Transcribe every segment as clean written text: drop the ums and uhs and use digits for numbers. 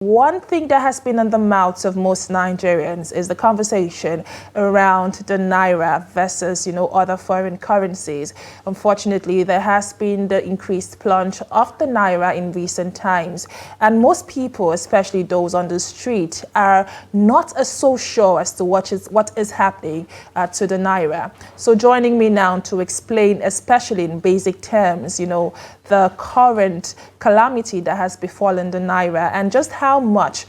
One thing that has been in the mouths of most Nigerians is the conversation around the Naira versus, other foreign currencies. Unfortunately, there has been the increased plunge of the Naira in recent times. And most people, especially those on the street, are not so sure as to what is happening to the Naira. So joining me now to explain, especially in basic terms, the current calamity that has befallen the Naira and just how much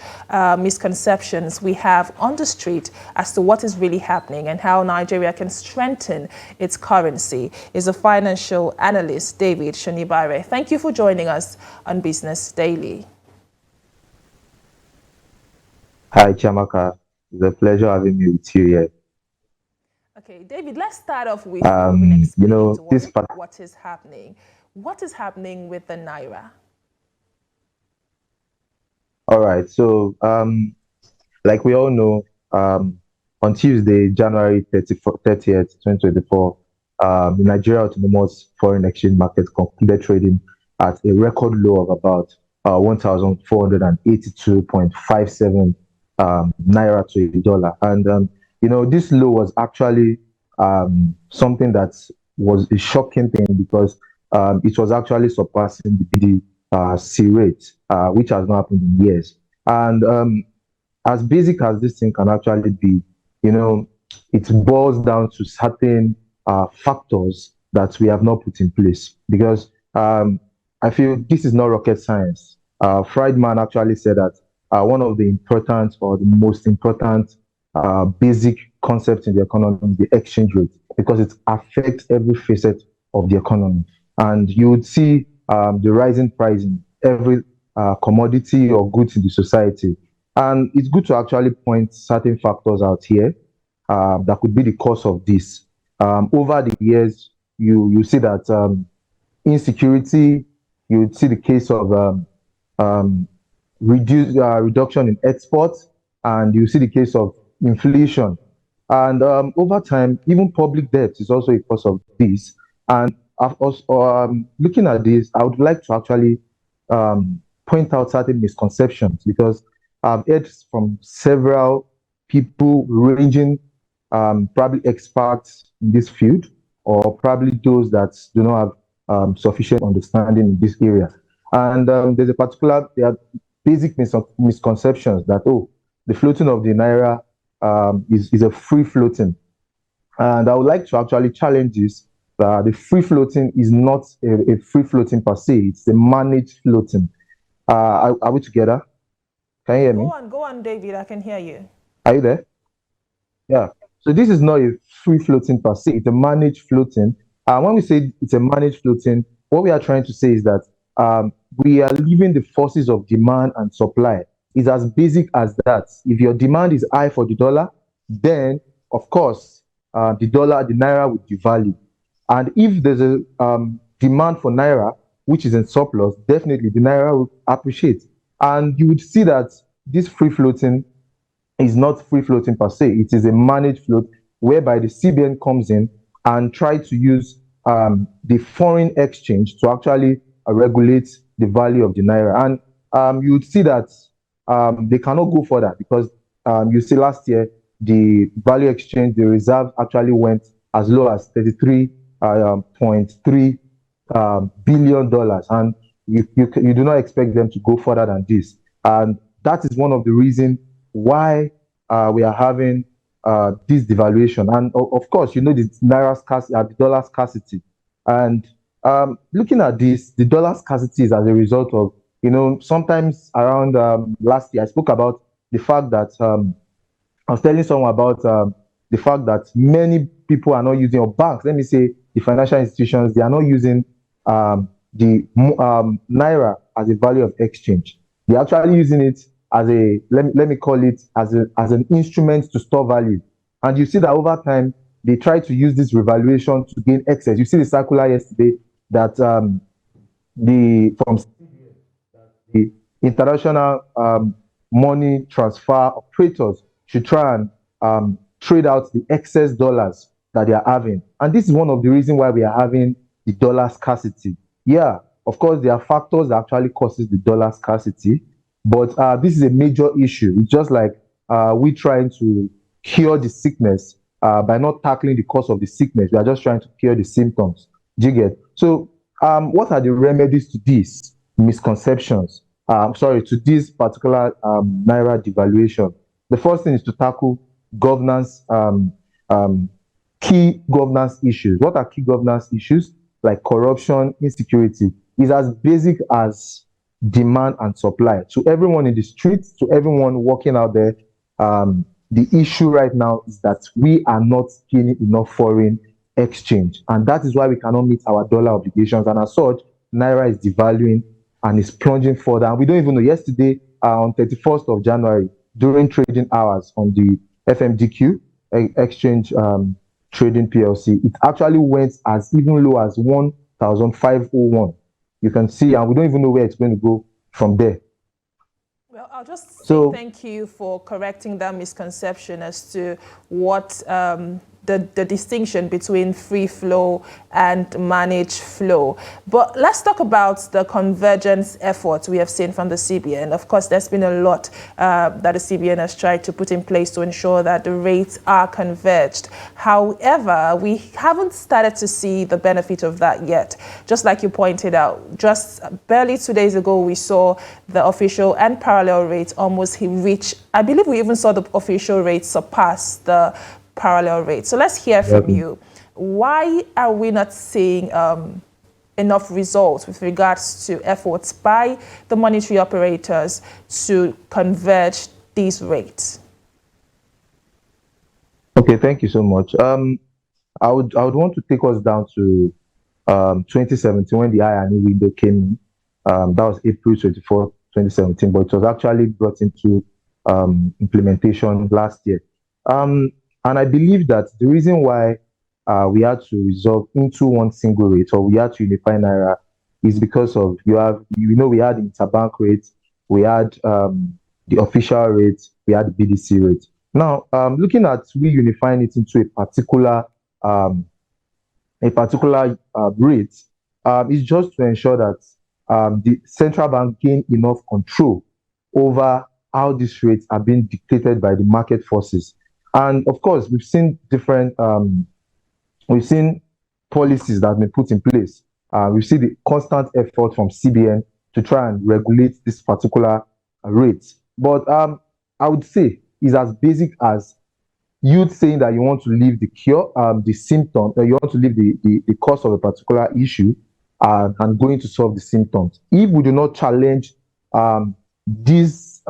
misconceptions we have on the street as to what is really happening and how Nigeria can strengthen its currency is a financial analyst, David SHONIBARE. Thank you for joining us on Business Daily. Hi, Chiamaka. It's a pleasure having me with you here. Okay, David, let's start off with explaining to us what is happening. What is happening with the Naira? All right. So, like we all know, on Tuesday, January 30th, 2024, the Nigeria Autonomous Foreign Exchange Market concluded trading at a record low of about 1,482.57 Naira to a dollar. And, this low was actually something that was a shocking thing because it was actually surpassing the C rate, which has not happened in years. And as basic as this thing can actually be, it boils down to certain factors that we have not put in place. Because I feel this is not rocket science. Friedman actually said that one of the important or the most important basic concepts in the economy is the exchange rate, because it affects every facet of the economy. And you would see the rising price in every commodity or goods in the society. And it's good to actually point certain factors out here that could be the cause of this. Over the years, you see that insecurity, you would see the case of reduction in exports, and you see the case of inflation. And over time, even public debt is also a cause of this. And looking at this, I would like to actually point out certain misconceptions, because I've heard from several people ranging, probably experts in this field, or probably those that do not have sufficient understanding in this area. And there are basic misconceptions that, the floating of the Naira is a free floating. And I would like to actually challenge this. The free floating is not a free floating per se, it's a managed floating. Are we together? Can you hear me? Go on, David. I can hear you. Are you there? Yeah. So this is not a free floating per se, it's a managed floating. When we say it's a managed floating, what we are trying to say is that we are leaving the forces of demand and supply. It's as basic as that. If your demand is high for the dollar, then of course the Naira will devalue. And if there's a demand for Naira, which is in surplus, definitely the Naira will appreciate. And you would see that this free floating is not free floating per se. It is a managed float whereby the CBN comes in and try to use the foreign exchange to actually regulate the value of the Naira. And you would see that they cannot go further, because you see last year, the value exchange, the reserve actually went as low as $33.3 billion, and you do not expect them to go further than this. And that is one of the reasons why we are having this devaluation. And of course, the Naira scarcity, the dollar scarcity. And looking at this, the dollar scarcity is as a result of, sometimes around last year, I spoke about the fact that I was telling someone about the fact that many people are not using, or banks, let me say, the financial institutions, they are not using the Naira as a value of exchange. They're actually using it as let me call it as an instrument to store value. And you see that over time, they try to use this revaluation to gain excess. You see the circular yesterday that the international money transfer operators should try and trade out the excess dollars that they are having. And this is one of the reasons why we are having the dollar scarcity. Yeah, of course, there are factors that actually causes the dollar scarcity. But this is a major issue. It's just like we trying to cure the sickness by not tackling the cause of the sickness. We are just trying to cure the symptoms. Do you get? So, what are the remedies to these misconceptions? Sorry, to this particular naira devaluation. The first thing is to tackle governance, key governance issues. What are key governance issues? Like corruption, insecurity, is as basic as demand and supply. To everyone in the streets, to everyone working out there, the issue right now is that we are not gaining enough foreign exchange, and that is why we cannot meet our dollar obligations. And as such, naira is devaluing and is plunging further. And we don't even know. Yesterday, on 31st of January, during trading hours on the FMDQ exchange trading PLC, it actually went as even low as 1,501. You can see, and we don't even know where it's going to go from there. Well, I'll just say thank you for correcting that misconception as to what the distinction between free flow and managed flow. But let's talk about the convergence efforts we have seen from the CBN. Of course, there's been a lot that the CBN has tried to put in place to ensure that the rates are converged. However, we haven't started to see the benefit of that yet. Just like you pointed out, just barely 2 days ago, we saw the official and parallel rates almost reach, I believe we even saw the official rate surpass the parallel rate. So let's hear from you. Why are we not seeing enough results with regards to efforts by the monetary operators to converge these rates? Okay, thank you so much. I would want to take us down to 2017 when the I&E window came in. That was April 24th, 2017, but it was actually brought into implementation last year. And I believe that the reason why we had to resolve into one single rate, or we had to unify Naira, is because of we had interbank rates, we had the official rates, we had the BDC rate. Now, looking at we unifying it into a particular rate, is just to ensure that the central bank gain enough control over how these rates are being dictated by the market forces. And of course, we've seen different, policies that have been put in place. We see the constant effort from CBN to try and regulate this particular rate. But I would say is as basic as you saying that you want to leave the cure, the symptom, you want to leave the cause of a particular issue and going to solve the symptoms. If we do not challenge these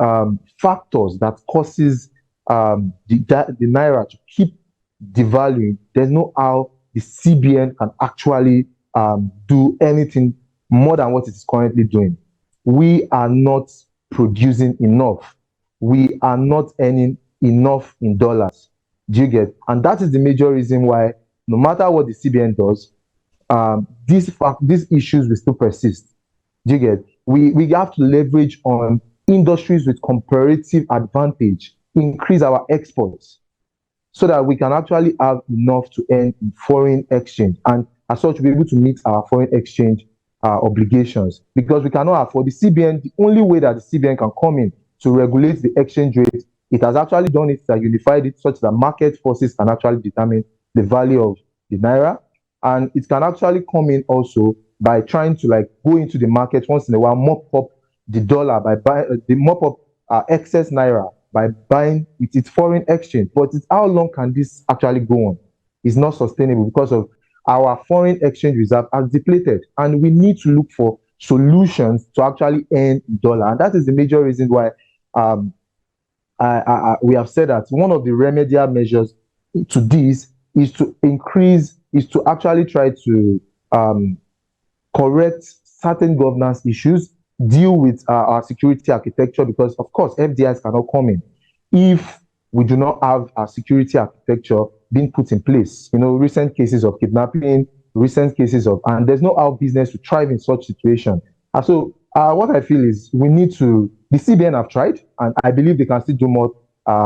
factors that causes the Naira to keep devaluing, there's no how the CBN can actually do anything more than what it is currently doing. We are not producing enough. We are not earning enough in dollars. Do you get? And that is the major reason why, no matter what the CBN does, these issues will still persist. Do you get? We have to leverage on industries with comparative advantage, increase our exports, so that we can actually have enough to earn in foreign exchange, and as such be able to meet our foreign exchange obligations. Because we cannot afford the CBN. The only way that the CBN can come in to regulate the exchange rate, it has actually done it, that unified it such that market forces can actually determine the value of the Naira. And it can actually come in also by trying to go into the market once in a while, mop up the dollar by buying mop up excess Naira by buying with its foreign exchange. But how long can this actually go on? It's not sustainable because of our foreign exchange reserve has depleted, and we need to look for solutions to actually earn dollar. And that is the major reason why we have said that one of the remedial measures to this is to actually try to correct certain governance issues, deal with our security architecture, because of course FDIs cannot come in if we do not have our security architecture being put in place. Recent cases of kidnapping, and there's no how business to thrive in such situation. And so what I feel is the CBN have tried, and I believe they can still do more.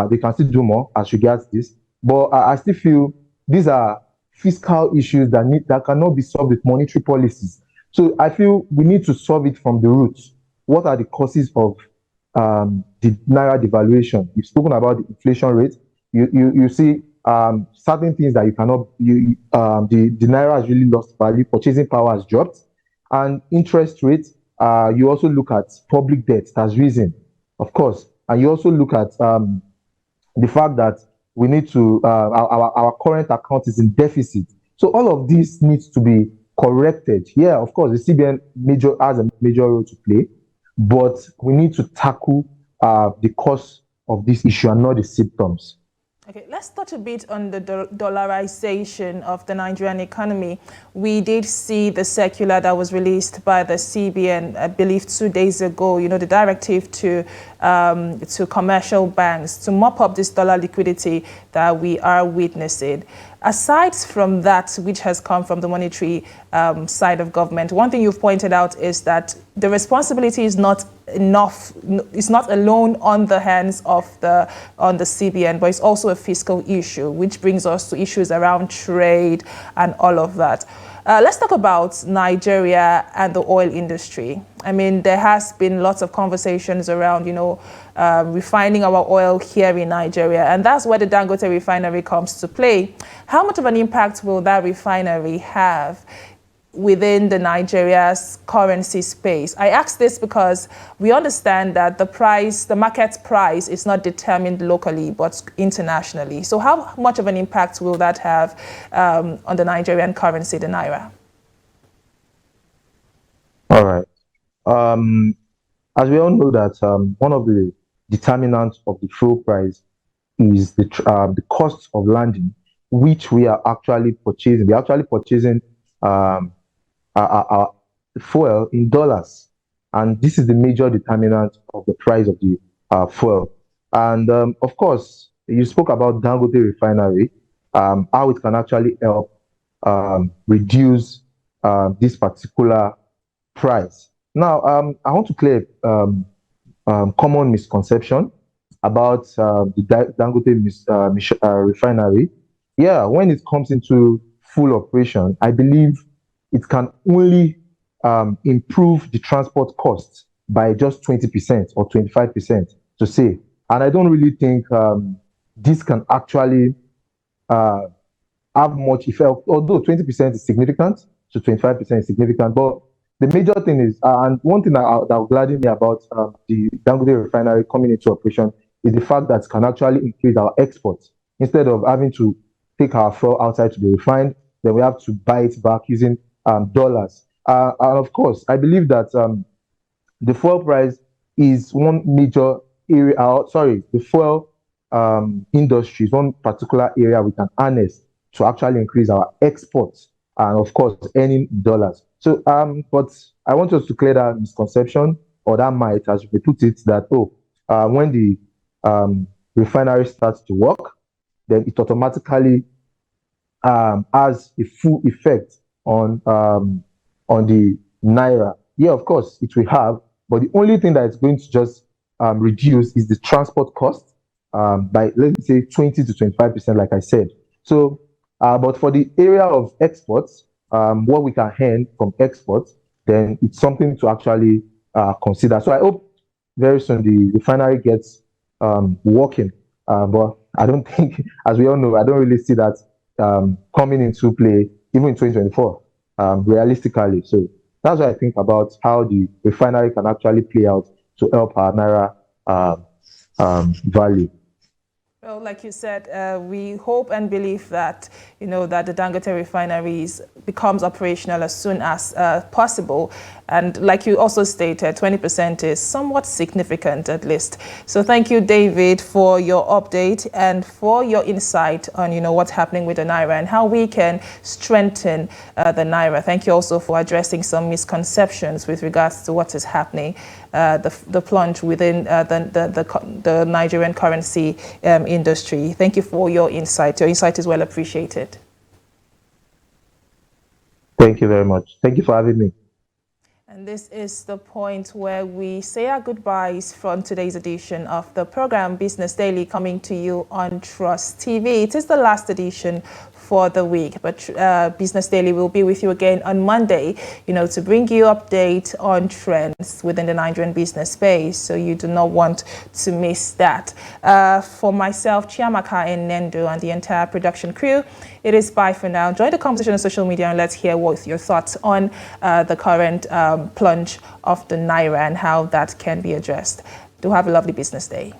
They can still do more as regards this, but I still feel these are fiscal issues that cannot be solved with monetary policies. So I feel we need to solve it from the roots. What are the causes of the Naira devaluation. You've spoken about the inflation rate. You see certain things that you cannot, the Naira has really lost value, purchasing power has dropped, and interest rates. You also look at public debt has risen, of course, and you also look at the fact that we need to, our current account is in deficit. So all of this needs to be corrected. Yeah, of course, the CBN has a major role to play, but we need to tackle the cause of this issue and not the symptoms. Okay, let's touch a bit on the dollarization of the Nigerian economy. We did see the circular that was released by the CBN, I believe 2 days ago, the directive to commercial banks to mop up this dollar liquidity that we are witnessing. Aside from that, which has come from the monetary side of government, one thing you've pointed out is that the responsibility is not alone on the hands of the CBN, but it's also a fiscal issue, which brings us to issues around trade and all of that. Let's talk about Nigeria and the oil industry. I mean, there has been lots of conversations around, refining our oil here in Nigeria, and that's where the Dangote refinery comes to play. How much of an impact will that refinery have within the Nigeria's currency space? I ask this because we understand that the market price is not determined locally, but internationally. So how much of an impact will that have on the Nigerian currency, the Naira? All right. As we all know that one of the determinants of the fuel price is the cost of landing, which we are actually purchasing. We're actually purchasing our fuel in dollars, and this is the major determinant of the price of the fuel. And of course, you spoke about Dangote refinery, how it can actually help reduce this particular price. Now, I want to clear common misconception about the Dangote refinery. Yeah, when it comes into full operation, I believe it can only improve the transport costs by just 20% or 25% to say. And I don't really think this can actually have much effect, although 20% is significant, so 25% is significant. But the major thing is, and one thing that will gladden me about the Dangote refinery coming into operation is the fact that it can actually increase our exports. Instead of having to take our fuel outside to be refined, then we have to buy it back using dollars. And of course, I believe that the fuel price is one major area, the fuel industry is one particular area we can harness to actually increase our exports and, of course, earning dollars. So, but I want us to clear that misconception, or that might, as we put it, that, when the refinery starts to work, then it automatically has a full effect on the Naira. Yeah, of course, it will have, but the only thing that it's going to just reduce is the transport cost by, let's say, 20 to 25%, like I said. So, but for the area of exports, what we can earn from exports, then it's something to actually consider. So I hope very soon the refinery gets working. But I don't think, as we all know, I don't really see that coming into play even in 2024, realistically. So that's what I think about how the refinery can actually play out to help our Naira value. Well, like you said, we hope and believe that, that the Dangote refineries becomes operational as soon as possible. And like you also stated, 20% is somewhat significant, at least. So thank you, David, for your update and for your insight on, what's happening with the Naira and how we can strengthen the Naira. Thank you also for addressing some misconceptions with regards to what is happening, the plunge within the Nigerian currency industry. Thank you for your insight. Your insight is well appreciated. Thank you very much. Thank you for having me. And this is the point where we say our goodbyes from today's edition of the program Business Daily, coming to you on Trust TV. It is the last edition for the week. But Business Daily will be with you again on Monday, to bring you update on trends within the Nigerian business space. So you do not want to miss that. For myself, Chiamaka, Enendu, and the entire production crew, it is bye for now. Join the conversation on social media and let's hear what your thoughts on the current plunge of the Naira and how that can be addressed. Do have a lovely business day.